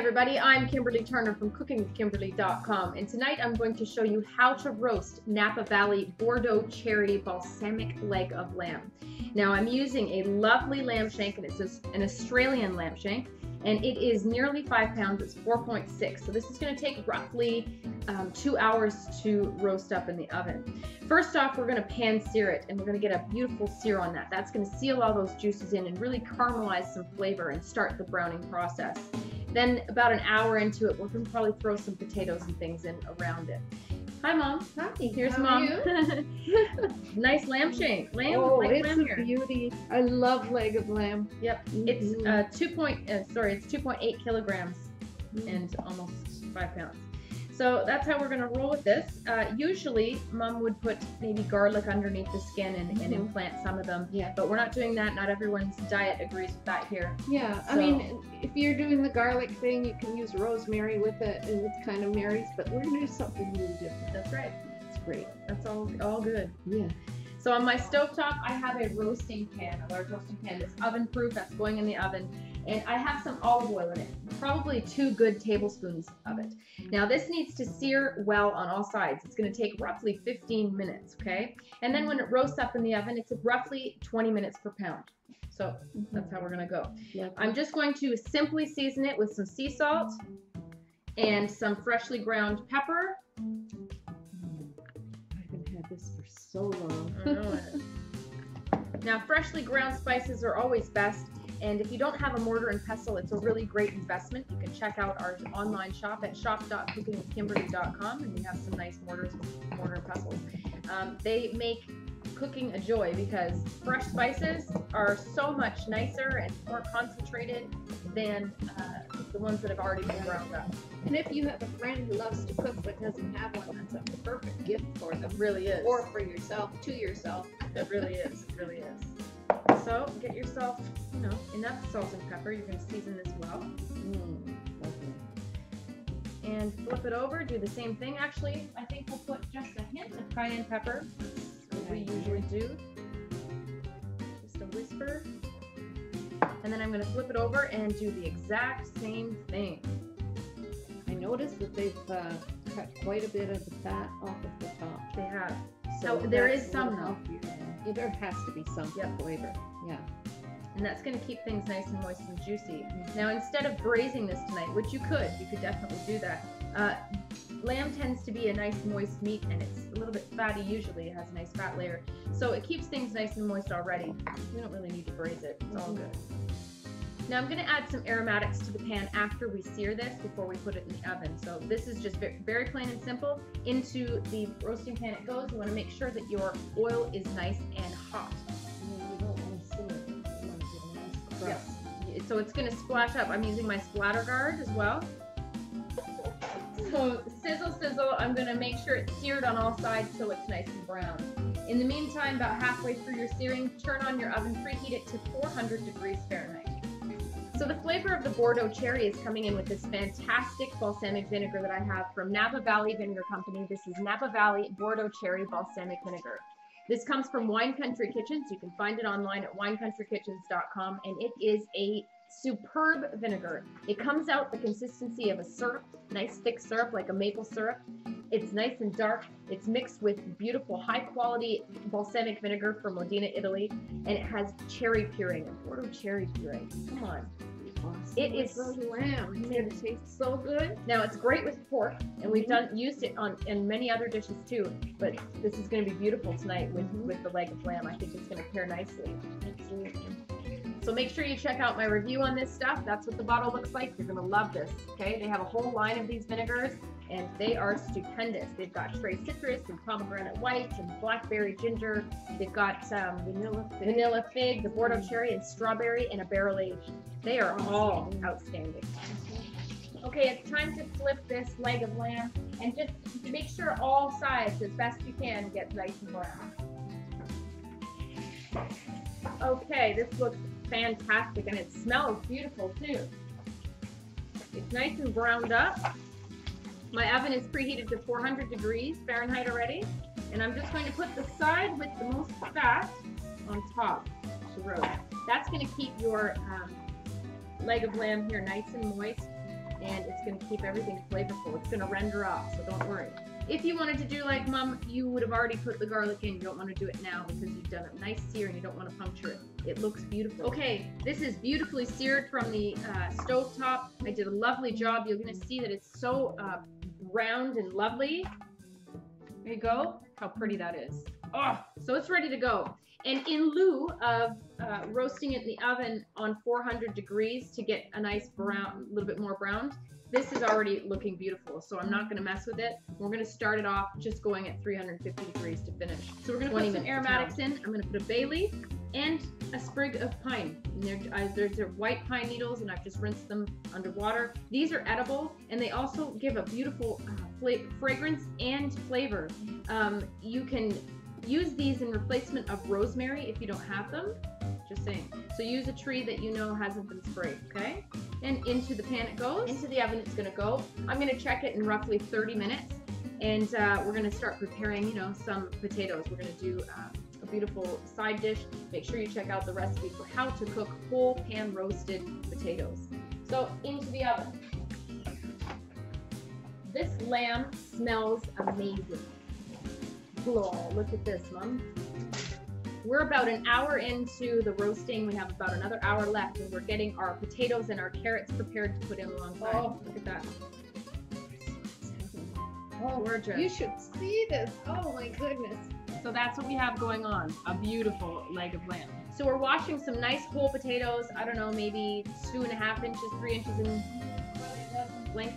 everybody, I'm Kimberly Turner from cookingwithkimberly.com, and tonight I'm going to show you how to roast Napa Valley Bordeaux Cherry Balsamic leg of lamb. Now I'm using a lovely lamb shank, and it's an Australian lamb shank, and it is nearly 5 pounds. It's 4.6, so this is going to take roughly 2 hours to roast up in the oven. First off, we're going to pan sear it, and we're going to get a beautiful sear on that. That's going to seal all those juices in and really caramelize some flavor and start the browning process. Then about an hour into it, we're going to probably throw some potatoes and things in around it. Hi, Mom. Hi. Here's How Mom. are you? Nice lamb shank. Lamb, oh, like it's lamb a here. beauty. I love leg of lamb. Yep. It's 2.8 kilograms and almost 5 pounds. So that's how we're going to roll with this. Usually, Mom would put maybe garlic underneath the skin and implant some of them. Yeah. But we're not doing that. Not everyone's diet agrees with that here. Yeah. So, I mean, if you're doing the garlic thing, you can use rosemary with it, and it kind of marries. But we're going to do something really different. that's right. It's great. That's all good. Yeah. So on my stovetop, I have a roasting pan, a large roasting pan that's oven proof, that's going in the oven. And I have some olive oil in it, probably 2 good tablespoons of it. Now this needs to sear well on all sides. It's going to take roughly 15 minutes, okay? And then when it roasts up in the oven, it's roughly 20 minutes per pound. So that's how we're going to go. Yeah. I'm just going to simply season it with some sea salt and some freshly ground pepper. I haven't had this for so long. I know it. Now freshly ground spices are always best. And if you don't have a mortar and pestle, it's a really great investment. You can check out our online shop at shop.cookingwithkimberly.com, and we have some nice mortar and pestles. They make cooking a joy because fresh spices are so much nicer and more concentrated than the ones that have already been ground up. And if you have a friend who loves to cook but doesn't have one, that's a perfect gift for them. It really is. Or for yourself, to yourself. It really is. It really is. So get yourself, enough salt and pepper. You can season this well. Lovely. And flip it over. Do the same thing. Actually, I think we'll put just a hint of cayenne pepper, as we usually do. Just a whisper. And then I'm going to flip it over and do the exact same thing. I noticed that they've cut quite a bit of the fat off of the top. They have. So there that's is some though. Yeah, there has to be some flavor. Yeah. And that's going to keep things nice and moist and juicy. Now, instead of braising this tonight, which you could definitely do that. Lamb tends to be a nice moist meat, and it's a little bit fatty usually. It has a nice fat layer. So it keeps things nice and moist already. We don't really need to braise it. It's all good. Now I'm going to add some aromatics to the pan after we sear this before we put it in the oven. So this is just very plain and simple. Into the roasting pan it goes. You want to make sure that your oil is nice and hot. You don't want to seal it. You want to get a nice crust. Yes. So it's going to splash up. I'm using my splatter guard as well. So sizzle, sizzle. I'm going to make sure it's seared on all sides so it's nice and brown. In the meantime, about halfway through your searing, turn on your oven, preheat it to 400 degrees Fahrenheit. So the flavor of the Bordeaux cherry is coming in with this fantastic balsamic vinegar that I have from Napa Valley Vinegar Company. This is Napa Valley Bordeaux Cherry Balsamic Vinegar. This comes from Wine Country Kitchens. You can find it online at winecountrykitchens.com, and it is a superb vinegar. It comes out the consistency of a syrup, nice thick syrup like a maple syrup. It's nice and dark. It's mixed with beautiful high-quality balsamic vinegar from Modena, Italy, and it has cherry puree in it. Bordeaux cherry puree. Come on. Awesome. It is lamb. It tastes so good. Now it's great with pork, and we've used it in many other dishes too. But this is going to be beautiful tonight with the leg of lamb. I think it's going to pair nicely. Absolutely. So make sure you check out my review on this stuff. That's what the bottle looks like. You're going to love this. Okay, they have a whole line of these vinegars, and they are stupendous. They've got cherry citrus and pomegranate white and blackberry ginger. They've got vanilla fig, the Bordeaux cherry, and strawberry, and a barrel aged. They are all outstanding. Okay, it's time to flip this leg of lamb, and just make sure all sides, as best you can, get nice and brown. Okay, this looks fantastic, and it smells beautiful too. It's nice and browned up. My oven is preheated to 400 degrees Fahrenheit already, and I'm just going to put the side with the most fat on top to roast. That's going to keep your leg of lamb here nice and moist, and it's going to keep everything flavorful. It's going to render off, so don't worry. If you wanted to do like Mom, you would have already put the garlic in. You don't want to do it now because you've done a nice sear and you don't want to puncture it. It looks beautiful. Okay, this is beautifully seared from the stove top. I did a lovely job. You're going to see that it's so round and lovely. There you go. How pretty that is. Oh, so it's ready to go. And in lieu of roasting it in the oven on 400 degrees to get a nice brown, a little bit more browned, this is already looking beautiful, so I'm not going to mess with it. We're going to start it off just going at 350 degrees to finish. So we're going to put some aromatics in. I'm going to put a bay leaf and a sprig of pine. And there's white pine needles, and I've just rinsed them underwater. These are edible, and they also give a beautiful fragrance and flavor. You can use these in replacement of rosemary if you don't have them. Just saying. So use a tree that you know hasn't been sprayed, okay? And into the pan it goes. Into the oven it's going to go. I'm going to check it in roughly 30 minutes. And we're going to start preparing, you know, some potatoes. We're going to do a beautiful side dish. Make sure you check out the recipe for how to cook whole pan roasted potatoes. So into the oven. This lamb smells amazing. Oh, look at this, Mom. We're about an hour into the roasting. We have about another hour left, and we're getting our potatoes and our carrots prepared to put in alongside. Oh, look at that. Oh, gorgeous. You should see this. Oh my goodness. So that's what we have going on. A beautiful leg of lamb. So we're washing some nice whole potatoes. I don't know, maybe 2.5 inches, 3 inches in length.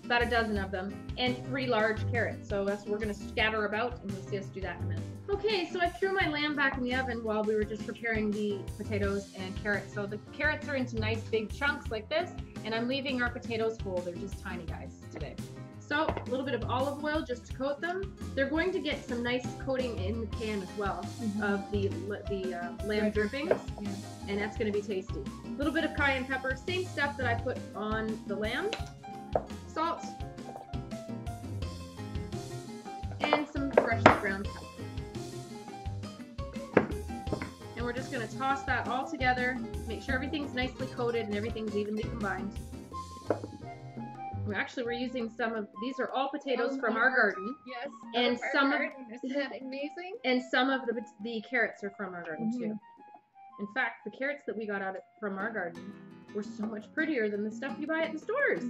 About a dozen of them, and 3 large carrots. So that's what we're going to scatter about, and you'll see us do that in a minute. Okay, so I threw my lamb back in the oven while we were just preparing the potatoes and carrots. So the carrots are into nice big chunks like this, and I'm leaving our potatoes whole. They're just tiny guys today. So a little bit of olive oil just to coat them. They're going to get some nice coating in the pan as well of the lamb drippings, and that's going to be tasty. A little bit of cayenne pepper, same stuff that I put on the lamb. Salt, and some freshly ground pepper. And we're just going to toss that all together, make sure everything's nicely coated and everything's evenly combined. We're using some of, these are all potatoes from our garden. Yes. And some of, isn't that amazing? And some of the carrots are from our garden too. In fact, the carrots that we got out from our garden were so much prettier than the stuff you buy at the stores.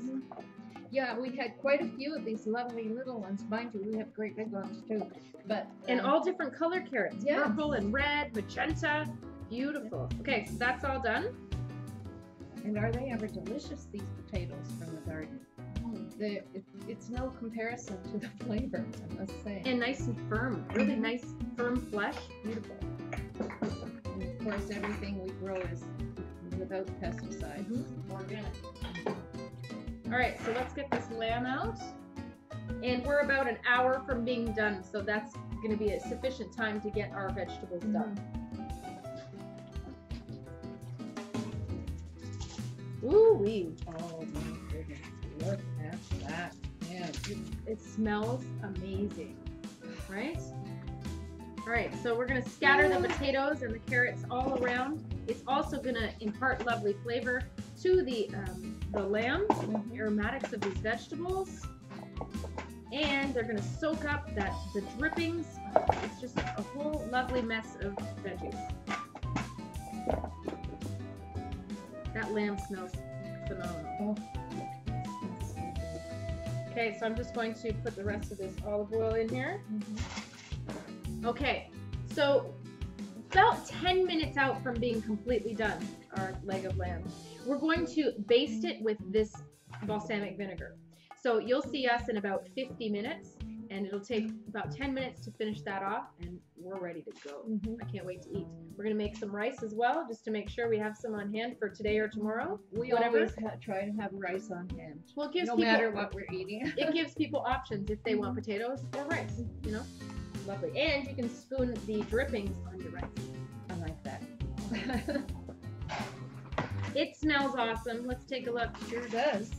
Yeah, we had quite a few of these lovely little ones. Mind you, we have great big ones too. But and all different color carrots, purple and red, magenta, beautiful. Okay, so that's all done. And are they ever delicious, these potatoes from the garden? It's no comparison to the flavors, I must say. And nice and firm, really nice firm flesh, beautiful. And of course, everything we grow is without pesticides. Organic. All right, so let's get this lamb out. And we're about an hour from being done, so that's going to be a sufficient time to get our vegetables done. Ooh-wee. Oh my goodness, look at that. Man, it smells amazing, right? All right, so we're going to scatter the potatoes and the carrots all around. It's also going to impart lovely flavor to the lamb, the aromatics of these vegetables, and they're going to soak up the drippings. It's just a whole lovely mess of veggies. That lamb smells phenomenal. Okay, so I'm just going to put the rest of this olive oil in here. Okay, so about 10 minutes out from being completely done, our leg of lamb, we're going to baste it with this balsamic vinegar. So you'll see us in about 50 minutes, and it'll take about 10 minutes to finish that off, and we're ready to go. I can't wait to eat. We're going to make some rice as well, just to make sure we have some on hand for today or tomorrow. We always try to have rice on hand. Well, it gives no people, matter what we're eating. It gives people options if they want potatoes or rice, you know? Lovely. And you can spoon the drippings on your rice. I like that. It smells awesome. Let's take a look. Sure does.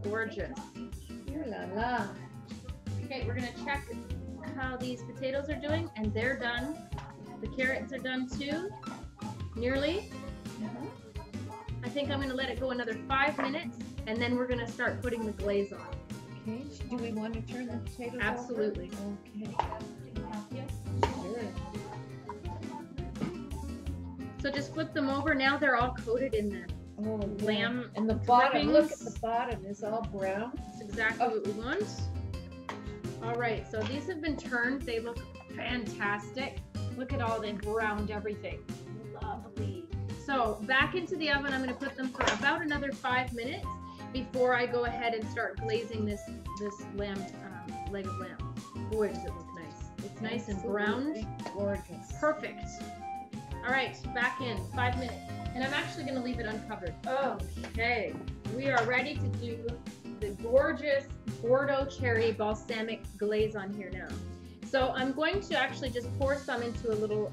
Gorgeous. Ooh la la. Okay, we're going to check how these potatoes are doing, and they're done. The carrots are done too. Nearly. I think I'm gonna let it go another 5 minutes, and then we're gonna start putting the glaze on. Okay, do we want to turn the potatoes Absolutely. over? Okay. Sure. So just flip them over. Now they're all coated in the Oh, lamb and the bottom, look at drippings. the bottom, is all brown. That's exactly what we want. All right, so these have been turned. They look fantastic. Look at all, they've browned everything. Lovely. So back into the oven, I'm gonna put them for about another 5 minutes before I go ahead and start glazing this lamb, leg of lamb. Boy, does it look nice. It's nice and browned. Gorgeous. Perfect. All right, back in 5 minutes. And I'm actually gonna leave it uncovered. Okay, we are ready to do the gorgeous Bordeaux cherry balsamic glaze on here now. So I'm going to actually just pour some into a little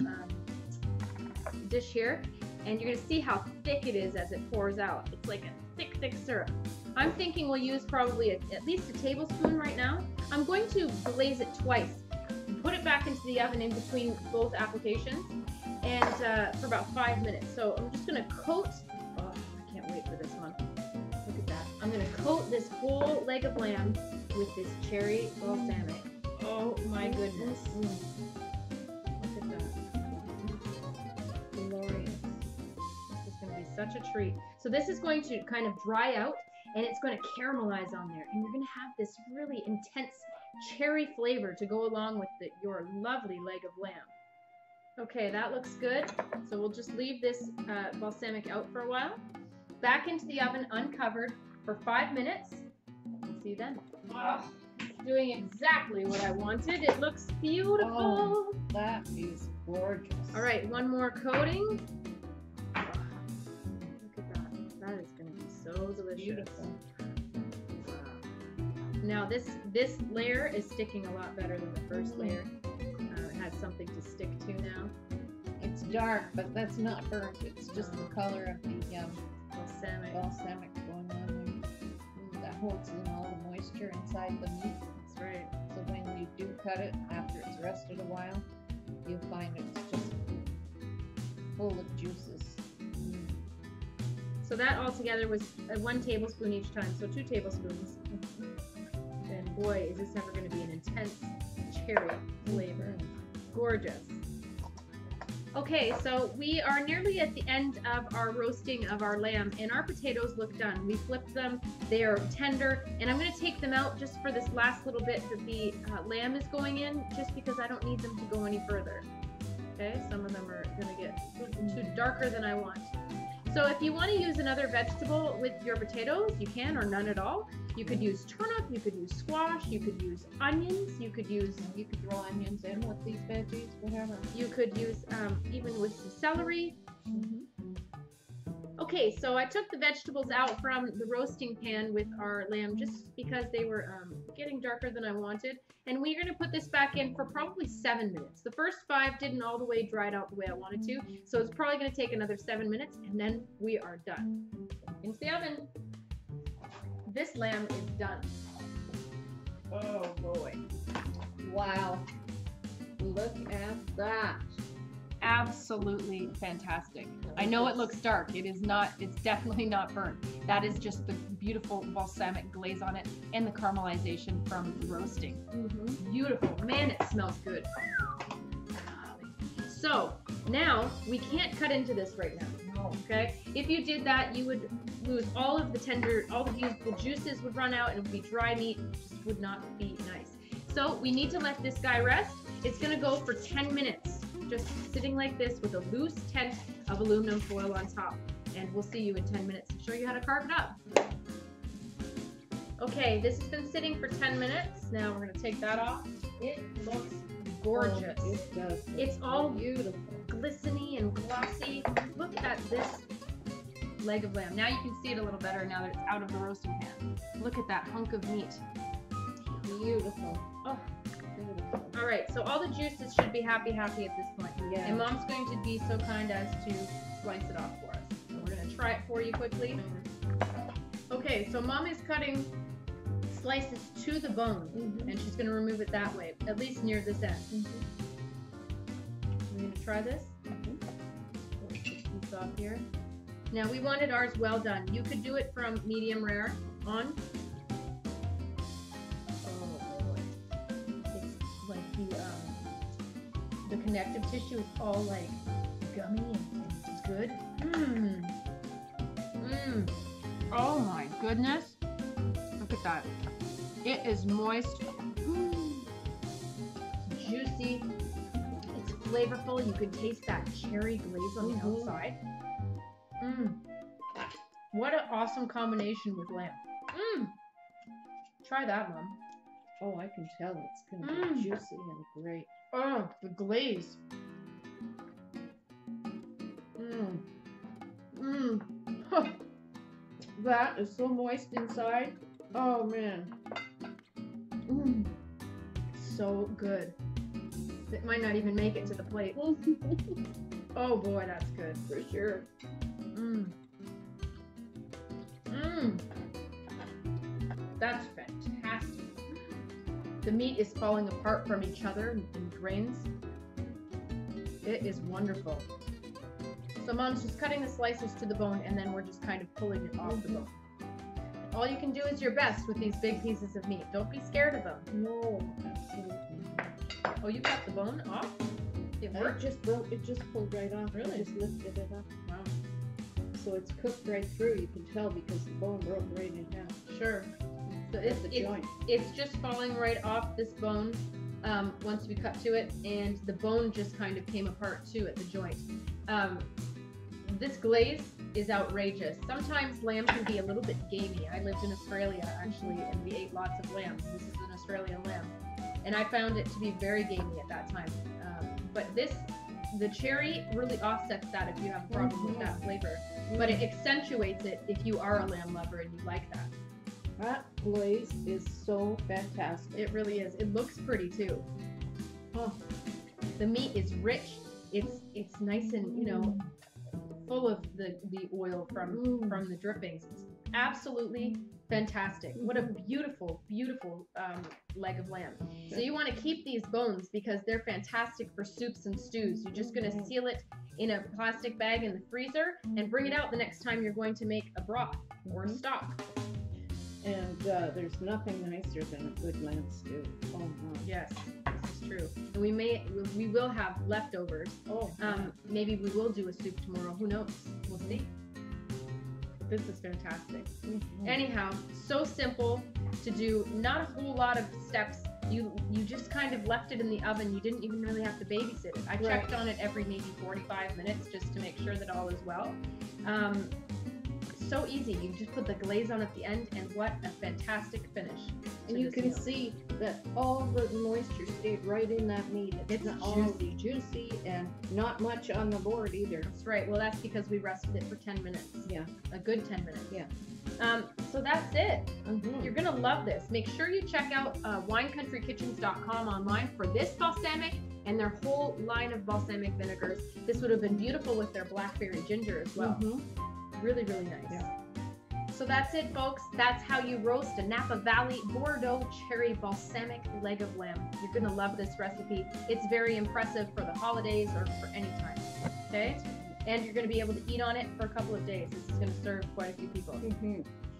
dish here, and you're gonna see how thick it is as it pours out. It's like a thick, thick syrup. I'm thinking we'll use probably at least a tablespoon right now. I'm going to glaze it twice and put it back into the oven in between both applications, and for about 5 minutes. So I'm just gonna coat, oh, I can't wait for this one. Look at that. I'm gonna coat this whole leg of lamb with this cherry balsamic. Oh my goodness. Look at that. Glorious. This is gonna be such a treat. So this is going to kind of dry out, and it's going to caramelize on there, and you're going to have this really intense cherry flavor to go along with your lovely leg of lamb. Okay, that looks good. So we'll just leave this balsamic out for a while. Back into the oven uncovered for 5 minutes. See you then. Oh, it's doing exactly what I wanted. It looks beautiful. Oh, that is gorgeous. All right, one more coating. Look at that. That is going to be so delicious. Beautiful. Now this layer is sticking a lot better than the first layer. It has something to stick to now. It's dark, but that's not burnt. It's just the color of the balsamic going on there. That holds in all the moisture inside the meat. That's right. So when you do cut it, after it's rested a while, you'll find it's just full of juices. So that altogether was 1 tablespoon each time, so 2 tablespoons. And boy, is this ever going to be an intense cherry flavor. Gorgeous. Okay, so we are nearly at the end of our roasting of our lamb, and our potatoes look done. We flipped them, they are tender, and I'm going to take them out just for this last little bit that the lamb is going in, just because I don't need them to go any further. Okay, some of them are going to get too darker than I want. So if you want to use another vegetable with your potatoes, you can, or none at all. You could use turnip, you could use squash, you could use onions, you could throw onions in with these veggies, whatever. You could use even with some celery. Okay, so I took the vegetables out from the roasting pan with our lamb just because they were getting darker than I wanted. And we're going to put this back in for probably 7 minutes. The first 5 didn't all the way dried out the way I wanted to, so it's probably going to take another 7 minutes, and then we are done. Into the oven. This lamb is done. Oh boy. Wow. Look at that. Absolutely fantastic. I know it looks dark. It is not, it's definitely not burnt. That is just the beautiful balsamic glaze on it and the caramelization from the roasting. Beautiful. Man, it smells good. So now we can't cut into this right now. Okay? If you did that, you would lose all of the usable juices would run out, and it would be dry meat. It just would not be nice. So we need to let this guy rest. It's gonna go for 10 minutes. Just sitting like this with a loose tent of aluminum foil on top. And we'll see you in 10 minutes to show you how to carve it up. Okay, this has been sitting for 10 minutes. Now we're gonna take that off. It looks gorgeous. Oh, it does. It's all beautiful, glistening and glossy. Look at this leg of lamb. Now you can see it a little better now that it's out of the roasting pan. Look at that hunk of meat. Beautiful. Oh. All right, so all the juices should be happy at this point. Yeah. And Mom's going to be so kind as to slice it off for us. So we're going to try it for you quickly. Okay, so Mom is cutting slices to the bone, and she's going to remove it that way, at least near this end. We're going to try this. Put this piece off here. Now we wanted ours well done. You could do it from medium rare on. Oh boy. It's like the connective tissue is all like gummy and it's good. Oh my goodness. Look at that. It is moist. Juicy. It's flavorful. You can taste that cherry glaze on the outside. What an awesome combination with lamb. Try that, Mom. Oh, I can tell it's going to be juicy and great. Oh, the glaze. That is so moist inside. Oh, man. So good. It might not even make it to the plate. Oh, boy, that's good. For sure. That's fantastic. The meat is falling apart from each other in grains. It is wonderful. So Mom's just cutting the slices to the bone and then we're just kind of pulling it off the bone. All you can do is your best with these big pieces of meat. Don't be scared of them. No, absolutely not. Oh, you cut the bone off? It worked? It just pulled right off. Really? I just lifted it up. Wow. So it's cooked right through. You can tell because the bone broke right in half. Sure. So it's just falling right off this bone once we cut to it, and the bone just kind of came apart too at the joint. This glaze is outrageous. Sometimes lamb can be a little bit gamey. I lived in Australia actually, and we ate lots of lamb. This is an Australian lamb, and I found it to be very gamey at that time. But the cherry really offsets that if you have a problem with that flavor. But it accentuates it if you are a lamb lover and you like that. That glaze is so fantastic. It really is. It looks pretty too. Oh, the meat is rich. It's nice and, you know, full of the oil from the drippings. It's absolutely fantastic. What a beautiful, beautiful leg of lamb. So you want to keep these bones because they're fantastic for soups and stews. You're just going to seal it in a plastic bag in the freezer and bring it out the next time you're going to make a broth or a stock. And there's nothing nicer than a good lamb stew. Oh my. Yes, this is true. And we will have leftovers. Oh. Maybe we will do a soup tomorrow. Who knows? We'll see. But this is fantastic. Anyhow, so simple to do. Not a whole lot of steps. You just kind of left it in the oven. You didn't even really have to babysit it. I checked on it every maybe 45 minutes just to make sure that all is well. So easy. You just put the glaze on at the end, and what a fantastic finish. And you can see that all the moisture stayed right in that meat. It's all juicy and not much on the board either. That's right. Well, that's because we rested it for 10 minutes. Yeah. A good 10 minutes. Yeah. So that's it. You're going to love this. Make sure you check out winecountryKitchens.com online for this balsamic and their whole line of balsamic vinegars. This would have been beautiful with their blackberry ginger as well. Really, really nice. Yeah. So that's it, folks. That's how you roast a Napa Valley Bordeaux cherry balsamic leg of lamb. You're going to love this recipe. It's very impressive for the holidays or for any time. Okay? And you're going to be able to eat on it for a couple of days. This is going to serve quite a few people.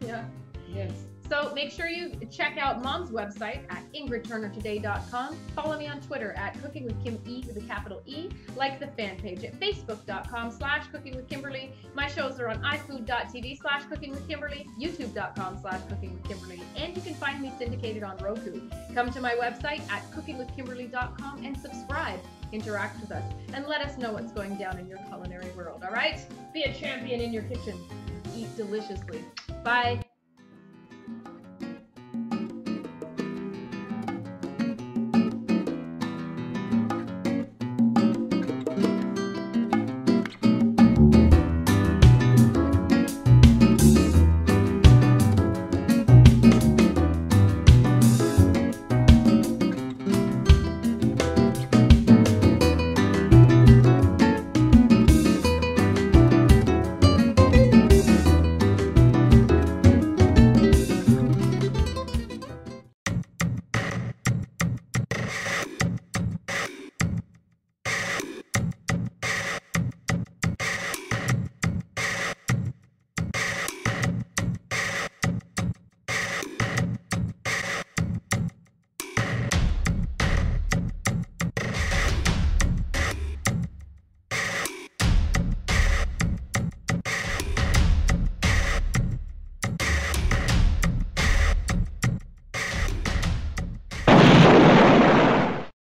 Yeah. Yes. So make sure you check out Mom's website at ingridturnertoday.com. Follow me on Twitter at Cooking with Kim E with a capital E. Like the fan page at facebook.com/cookingwithkimberly. My shows are on ifood.tv/cookingwithkimberly, youtube.com/cookingwithkimberly, and you can find me syndicated on Roku. Come to my website at cookingwithkimberly.com and subscribe. Interact with us and let us know what's going down in your culinary world, all right? Be a champion in your kitchen. Eat deliciously. Bye.